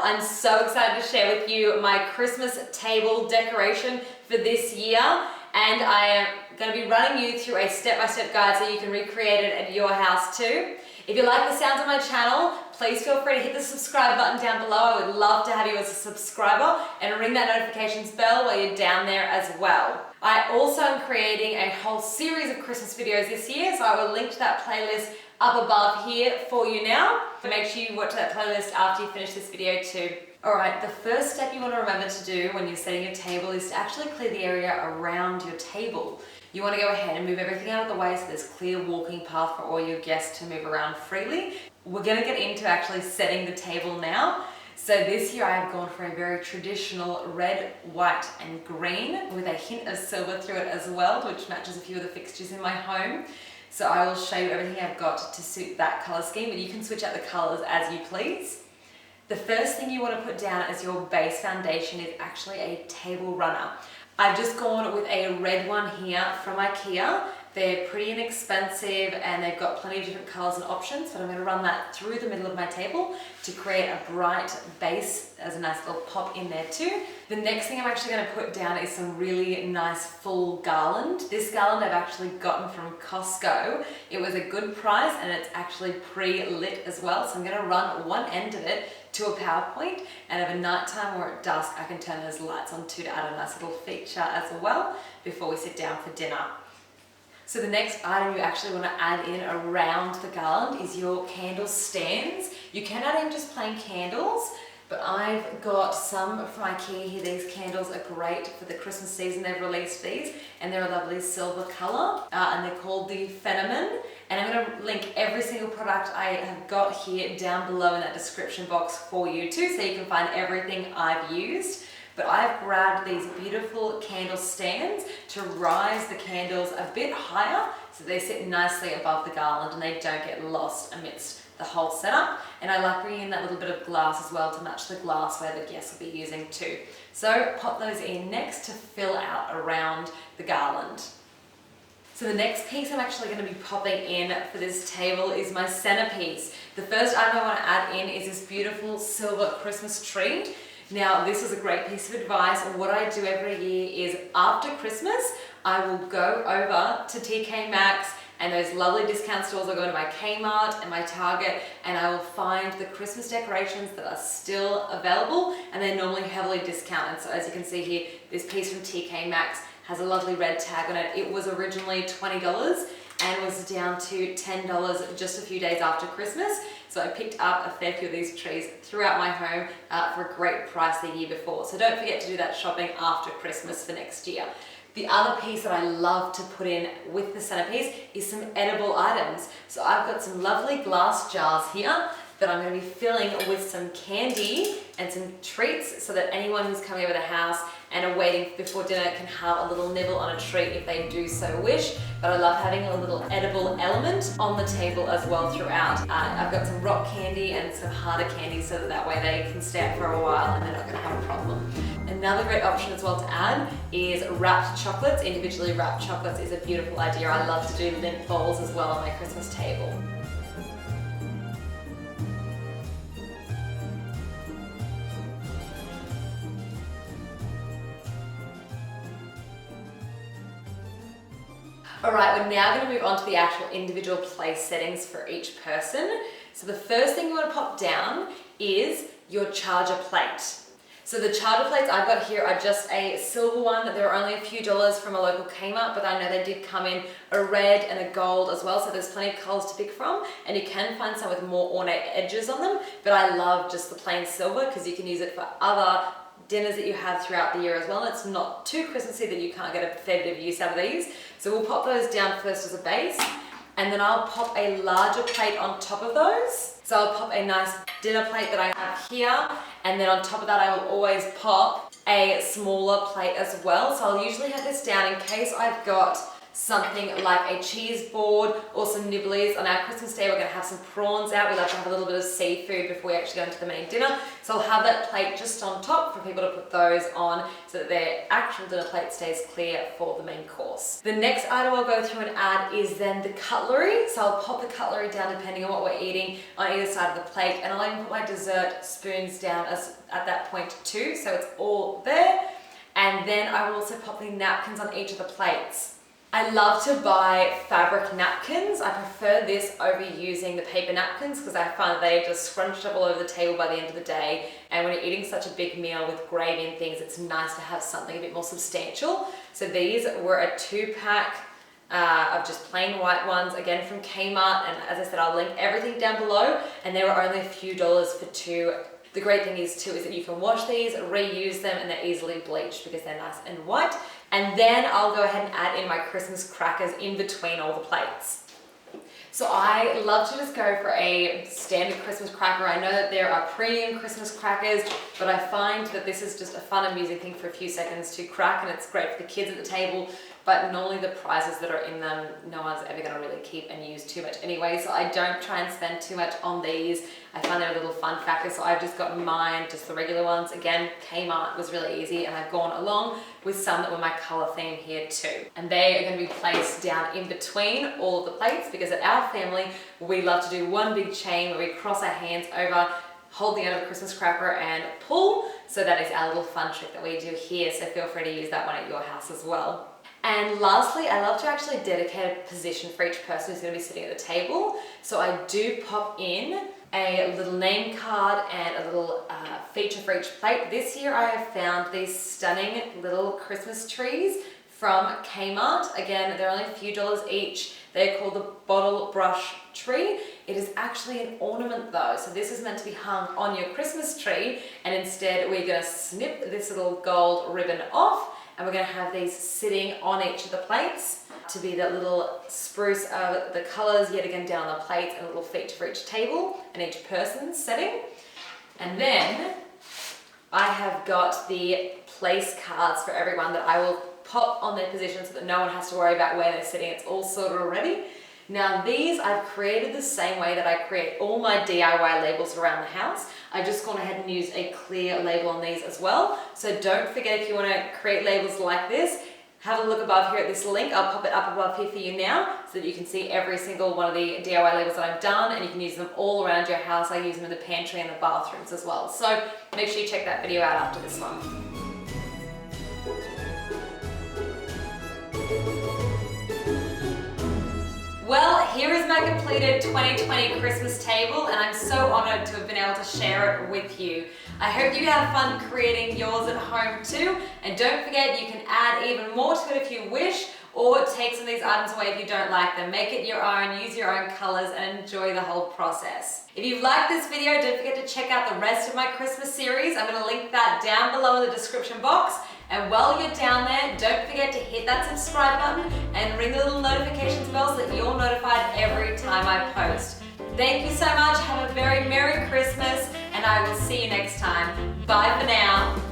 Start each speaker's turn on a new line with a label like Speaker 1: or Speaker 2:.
Speaker 1: I'm so excited to share with you my Christmas table decoration for this year, and I am going to be running you through a step-by-step guide so you can recreate it at your house too. If you like the sounds of my channel, please feel free to hit the subscribe button down below. I would love to have you as a subscriber and ring that notifications bell while you're down there as well. I also am creating a whole series of Christmas videos this year, so I will link to that playlist up above here for you now. Make sure you watch that playlist after you finish this video too. Alright, the first step you want to remember to do when you're setting your table is to actually clear the area around your table. You want to go ahead and move everything out of the way so there's clear walking path for all your guests to move around freely. We're going to get into actually setting the table now. So this year I have gone for a very traditional red, white and green with a hint of silver through it as well, which matches a few of the fixtures in my home. So I will show you everything I've got to suit that colour scheme, but you can switch out the colours as you please. The first thing you want to put down as your base foundation is actually a table runner. I've just gone with a red one here from IKEA. They're pretty inexpensive and they've got plenty of different colours and options, but I'm going to run that through the middle of my table to create a bright base as a nice little pop in there too. The next thing I'm actually going to put down is some really nice full garland. This garland I've actually gotten from Costco. It was a good price and it's actually pre-lit as well, so I'm going to run one end of it to a PowerPoint, and at nighttime or at dusk I can turn those lights on too to add a nice little feature as well before we sit down for dinner. So the next item you actually want to add in around the garland is your candle stands. You can add in just plain candles, but I've got some from IKEA here. These candles are great for the Christmas season. They've released these and they're a lovely silver colour and they're called the Phenomenon. And I'm going to link every single product I have got here down below in that description box for you too, so you can find everything I've used. But I've grabbed these beautiful candle stands to rise the candles a bit higher so they sit nicely above the garland and they don't get lost amidst the whole setup. And I like bringing in that little bit of glass as well to match the glass where the guests will be using too. So pop those in next to fill out around the garland. So the next piece I'm actually going to be popping in for this table is my centerpiece. The first item I want to add in is this beautiful silver Christmas tree. Now this is a great piece of advice, and what I do every year is after Christmas I will go over to TK Maxx and those lovely discount stores. I'll go to my Kmart and my Target and I will find the Christmas decorations that are still available, and they're normally heavily discounted. So as you can see here, this piece from TK Maxx has a lovely red tag on it. It was originally $20 and was down to $10 just a few days after Christmas. So I picked up a fair few of these trees throughout my home for a great price the year before. So don't forget to do that shopping after Christmas for next year. The other piece that I love to put in with the centerpiece is some edible items. So I've got some lovely glass jars here that I'm going to be filling with some candy and some treats so that anyone who's coming over the house and are waiting before dinner can have a little nibble on a treat if they do so wish. But I love having a little edible element on the table as well throughout. I've got some rock candy and some harder candy so that way they can stay up for a while and they're not going to have a problem. Another great option as well to add is wrapped chocolates. Individually wrapped chocolates is a beautiful idea. I love to do lint balls as well on my Christmas table. Alright, we're now going to move on to the actual individual place settings for each person. So the first thing you want to pop down is your charger plate. So the charger plates I've got here are just a silver one. There are only a few dollars from a local Kmart, but I know they did come in a red and a gold as well, so there's plenty of colours to pick from, and you can find some with more ornate edges on them, but I love just the plain silver because you can use it for other dinners that you have throughout the year as well. It's not too Christmassy that you can't get a fair bit of use out of these. So we'll pop those down first as a base, and then I'll pop a larger plate on top of those. So I'll pop a nice dinner plate that I have here, and then on top of that I will always pop a smaller plate as well. So I'll usually have this down in case I've got something like a cheese board or some nibblies. On our Christmas day, we're going to have some prawns out. We like to have a little bit of seafood before we actually go into the main dinner. So I'll have that plate just on top for people to put those on so that their actual dinner plate stays clear for the main course. The next item I'll go through and add is then the cutlery. So I'll pop the cutlery down depending on what we're eating on either side of the plate, and I'll even put my dessert spoons down at that point too, so it's all there. And then I will also pop the napkins on each of the plates. I love to buy fabric napkins. I prefer this over using the paper napkins because I find that they just scrunched up all over the table by the end of the day. And when you're eating such a big meal with gravy and things, it's nice to have something a bit more substantial. So these were a 2-pack of just plain white ones, again from Kmart. And as I said, I'll link everything down below. And they were only a few dollars for 2. The great thing is too is that you can wash these, reuse them, and they're easily bleached because they're nice and white. And then I'll go ahead and add in my Christmas crackers in between all the plates. So I love to just go for a standard Christmas cracker. I know that there are premium Christmas crackers, but I find that this is just a fun, amusing thing for a few seconds to crack, and it's great for the kids at the table. But normally the prizes that are in them, no one's ever going to really keep and use too much anyway, so I don't try and spend too much on these. I find they're a little fun factor, so I've just got mine, just the regular ones. Again, Kmart was really easy, and I've gone along with some that were my color theme here too. And they are going to be placed down in between all of the plates because at our family, we love to do one big chain where we cross our hands over, hold the end of a Christmas cracker and pull. So that is our little fun trick that we do here, so feel free to use that one at your house as well. And lastly, I love to actually dedicate a position for each person who's going to be sitting at the table. So I do pop in a little name card and a little feature for each plate. This year I have found these stunning little Christmas trees from Kmart. Again, they're only a few dollars each. They're called the bottle brush tree. It is actually an ornament though. So this is meant to be hung on your Christmas tree, and instead we're going to snip this little gold ribbon off. And we're going to have these sitting on each of the plates to be that little spruce of the colours yet again down on the plates, and a little feature for each table and each person's setting. And then I have got the place cards for everyone that I will pop on their position so that no one has to worry about where they're sitting. It's all sorted already. Now these I've created the same way that I create all my DIY labels around the house. I've just gone ahead and used a clear label on these as well. So don't forget, if you want to create labels like this, have a look above here at this link. I'll pop it up above here for you now so that you can see every single one of the DIY labels that I've done, and you can use them all around your house. I use them in the pantry and the bathrooms as well. So make sure you check that video out after this one. Well, here is my completed 2020 Christmas table, and I'm so honored to have been able to share it with you. I hope you have fun creating yours at home too, and don't forget you can add even more to it if you wish, or take some of these items away if you don't like them. Make it your own, use your own colors, and enjoy the whole process. If you've liked this video, don't forget to check out the rest of my Christmas series. I'm going to link that down below in the description box. And while you're down there, don't forget to hit that subscribe button and ring the little notifications bell so that you're notified every time I post. Thank you so much. Have a very Merry Christmas, and I will see you next time. Bye for now.